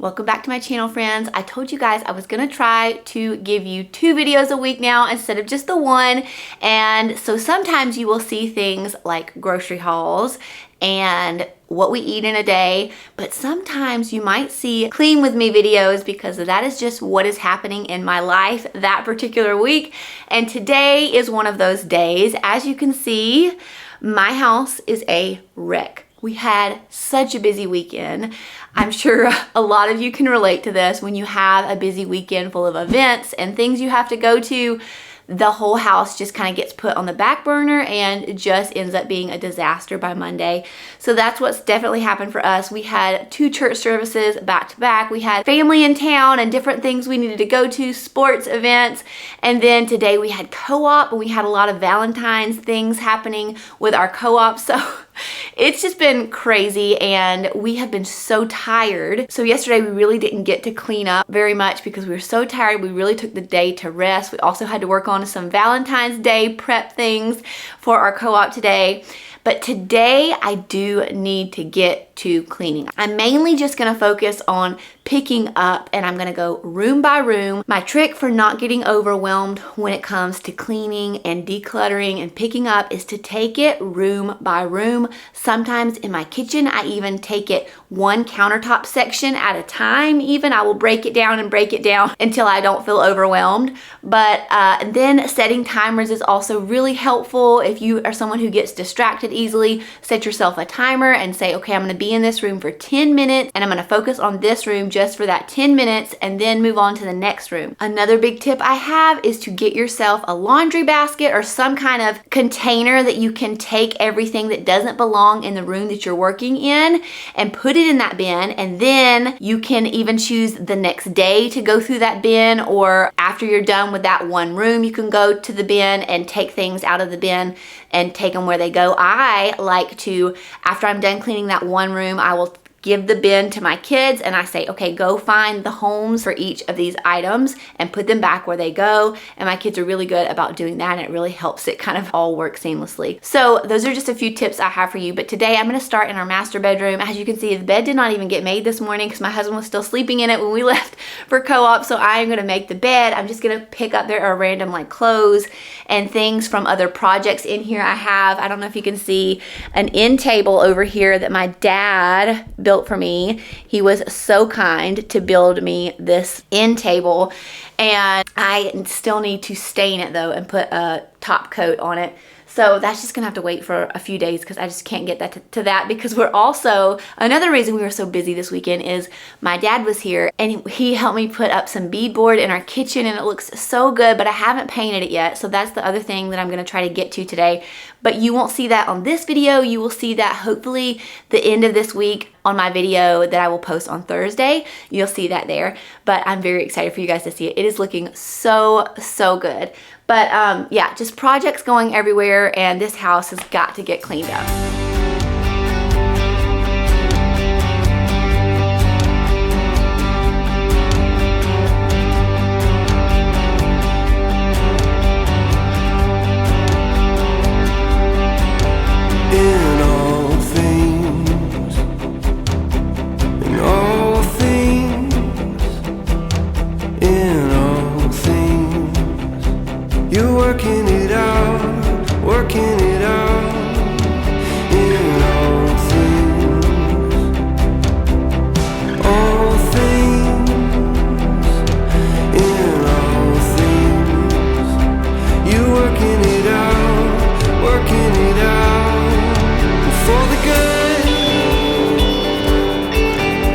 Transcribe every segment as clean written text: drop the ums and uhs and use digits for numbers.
Welcome back to my channel, friends. I told you guys I was gonna try to give you 2 videos a week now instead of just the one. And so sometimes you will see things like grocery hauls and what we eat in a day, but sometimes you might see clean with me videos because that is just what is happening in my life that particular week. And today is one of those days. As you can see, my house is a wreck. We had such a busy weekend. I'm sure a lot of you can relate to this. When you have a busy weekend full of events and things you have to go to, the whole house just kind of gets put on the back burner and just ends up being a disaster by Monday. So that's what's definitely happened for us. We had 2 church services back to back. We had family in town and different things we needed to go to, sports events. And then today we had co-op and we had a lot of Valentine's things happening with our co-op. So it's just been crazy and we have been so tired. So yesterday we really didn't get to clean up very much because we were so tired. We really took the day to rest. We also had to work on some Valentine's Day prep things for our co-op today. But today I do need to get to cleaning. I'm mainly just gonna focus on picking up and I'm gonna go room by room. My trick for not getting overwhelmed when it comes to cleaning and decluttering and picking up is to take it room by room. Sometimes in my kitchen, I even take it one countertop section at a time. Even I will break it down until I don't feel overwhelmed. But then setting timers is also really helpful. If you are someone who gets distracted easily, set yourself a timer and say, okay, I'm gonna be in this room for 10 minutes and I'm gonna focus on this room just for that 10 minutes and then move on to the next room. Another big tip I have is to get yourself a laundry basket or some kind of container that you can take everything that doesn't belong in the room that you're working in and put it in that bin, and then you can even choose the next day to go through that bin, or after you're done with that one room you can go to the bin and take things out of the bin and take them where they go. I like to, after I'm done cleaning that one room, I will give the bin to my kids and I say, okay, go find the homes for each of these items and put them back where they go. And my kids are really good about doing that and it really helps it kind of all work seamlessly. So those are just a few tips I have for you. But today I'm gonna start in our master bedroom. As you can see, the bed did not even get made this morning because my husband was still sleeping in it when we left for co-op. So I am gonna make the bed. I'm just gonna pick up there are random like clothes and things from other projects in here. I don't know if you can see an end table over here that my dad built for me. He was so kind to build me this end table, and I still need to stain it though and put a top coat on it. So that's just gonna have to wait for a few days because I just can't get that to that, because we're also, another reason we were so busy this weekend is my dad was here and he helped me put up some beadboard in our kitchen and it looks so good, but I haven't painted it yet. So that's the other thing that I'm gonna try to get to today. But you won't see that on this video. You will see that hopefully the end of this week on my video that I will post on Thursday. You'll see that there. But I'm very excited for you guys to see it. It is looking so, so good. But yeah, just projects going everywhere and this house has got to get cleaned up. Working it out in all things, in all things. You working it out for the good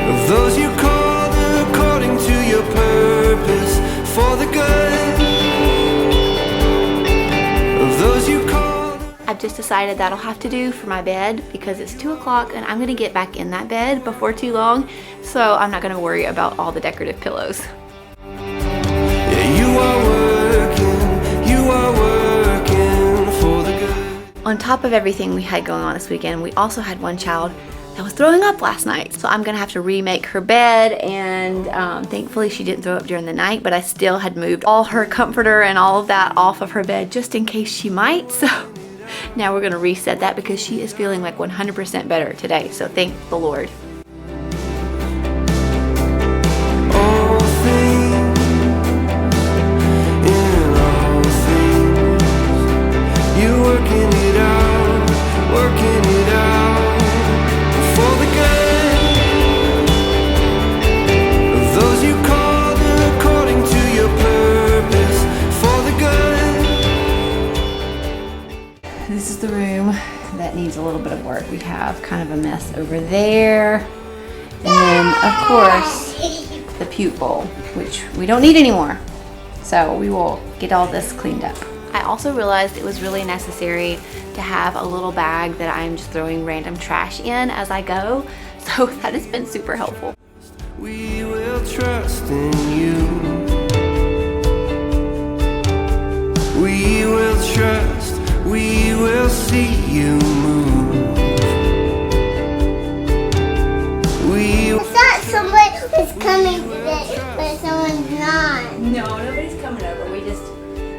of those you called according to your purpose, for the good. I've just decided that'll have to do for my bed because it's 2 o'clock and I'm gonna get back in that bed before too long. So I'm not gonna worry about all the decorative pillows. Yeah, you are working for the good. On top of everything we had going on this weekend, we also had one child that was throwing up last night. So I'm gonna have to remake her bed, and thankfully she didn't throw up during the night, but I still had moved all her comforter and all of that off of her bed just in case she might. So now we're gonna reset that because she is feeling like 100% better today. So thank the Lord. a little bit of work. We have kind of a mess over there. And then, of course, the puke bowl, which we don't need anymore. So we will get all this cleaned up. I also realized it was really necessary to have a little bag that I'm just throwing random trash in as I go. So that has been super helpful. We will trust in you. We will trust, we will see you move. We I thought somebody was coming today, but someone's not. No, nobody's coming over. We just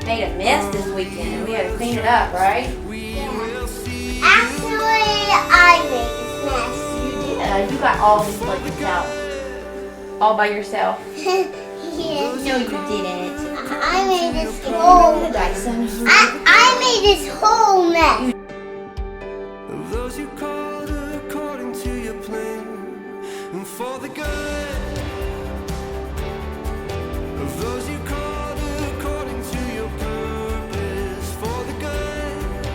made a mess this weekend and we had to clean it up, right? Actually, I made this mess. You did. You got all these blankets out all by yourself. Yeah. No, you didn't. I made this whole Dyson. I made this whole mess. of those you called according to your plan, and for the good of those you called according to your purpose, for the good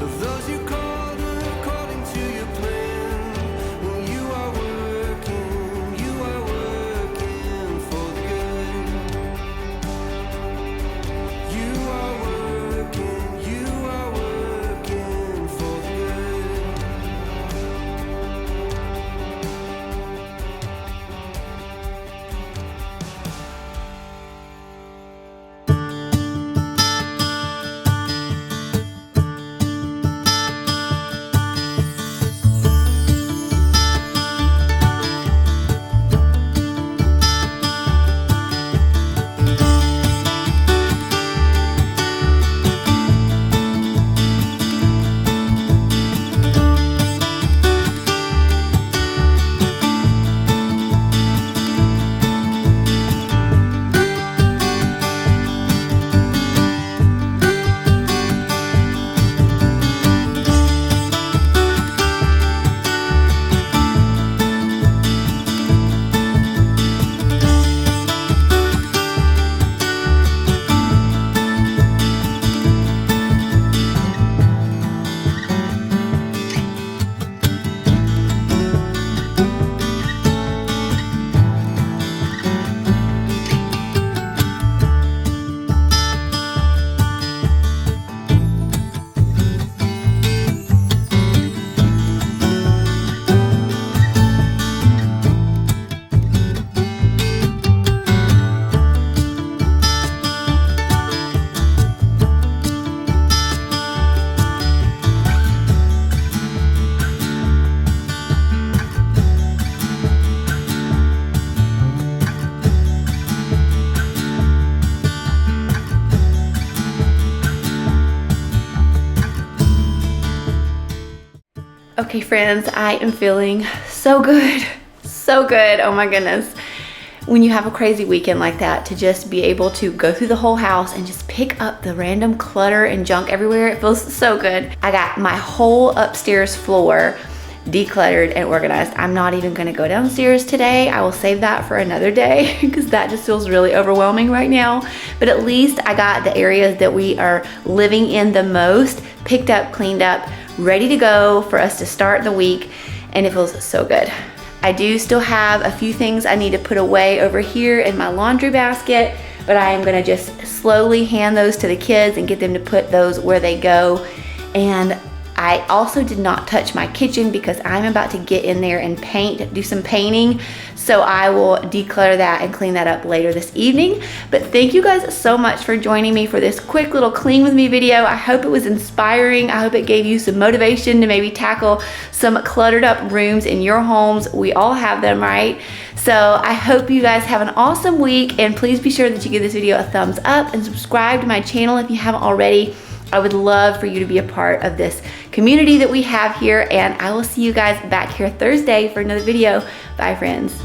of those you called according to your plan. Well, you are working for the good. You are working for the good. Okay friends, I am feeling so good, so good. Oh my goodness. When you have a crazy weekend like that, to just be able to go through the whole house and just pick up the random clutter and junk everywhere, it feels so good. I got my whole upstairs floor decluttered and organized. I'm not even gonna go downstairs today. I will save that for another day because that just feels really overwhelming right now. But at least I got the areas that we are living in the most picked up, cleaned up, ready to go for us to start the week, and it feels so good. I do still have a few things I need to put away over here in my laundry basket, but I am gonna just slowly hand those to the kids and get them to put those where they go. And I also did not touch my kitchen because I'm about to get in there and paint, do some painting. So I will declutter that and clean that up later this evening. But thank you guys so much for joining me for this quick little clean with me video. I hope it was inspiring. I hope it gave you some motivation to maybe tackle some cluttered up rooms in your homes. We all have them, right? So I hope you guys have an awesome week, and please be sure that you give this video a thumbs up and subscribe to my channel if you haven't already. I would love for you to be a part of this community that we have here, and I will see you guys back here Thursday for another video. Bye friends.